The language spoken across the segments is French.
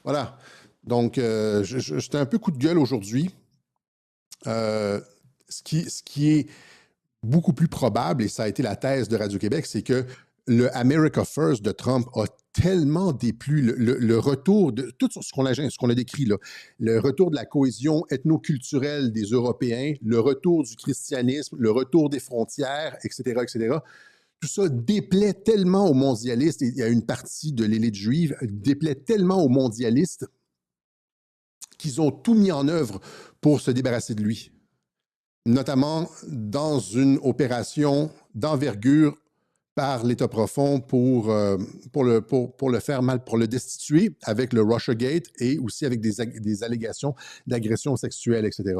Voilà. Donc, j'étais un peu coup de gueule aujourd'hui. Ce qui est beaucoup plus probable, et ça a été la thèse de Radio-Québec, c'est que le America First de Trump a tellement déplu le retour de tout ce qu'on a décrit là, le retour de la cohésion ethnoculturelle des Européens, le retour du christianisme, le retour des frontières, etc., etc. Tout ça déplaît tellement aux mondialistes, et il y a une partie de l'élite juive déplaît tellement aux mondialistes qu'ils ont tout mis en œuvre pour se débarrasser de lui, notamment dans une opération d'envergure par l'État profond pour le faire mal, pour le destituer avec le Russiagate et aussi avec des allégations d'agression sexuelle, etc.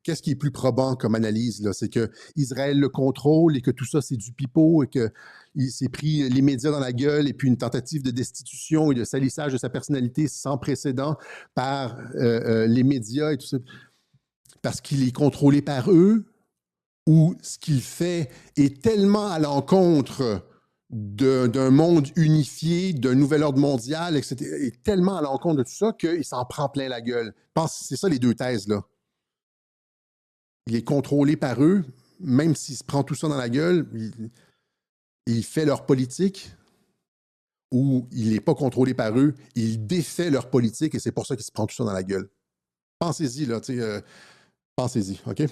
Qu'est-ce qui est plus probant comme analyse, là? C'est que Israël le contrôle et que tout ça, c'est du pipeau et qu'il s'est pris les médias dans la gueule et puis une tentative de destitution et de salissage de sa personnalité sans précédent par les médias et tout ça, parce qu'il est contrôlé par eux, où ce qu'il fait est tellement à l'encontre d'un monde unifié, d'un nouvel ordre mondial, etc., est tellement à l'encontre de tout ça qu'il s'en prend plein la gueule. Je pense que c'est ça les deux thèses, là. Il est contrôlé par eux, même s'il se prend tout ça dans la gueule, il fait leur politique, ou il n'est pas contrôlé par eux, il défait leur politique et c'est pour ça qu'il se prend tout ça dans la gueule. Pensez-y, là, tu sais, pensez-y, OK?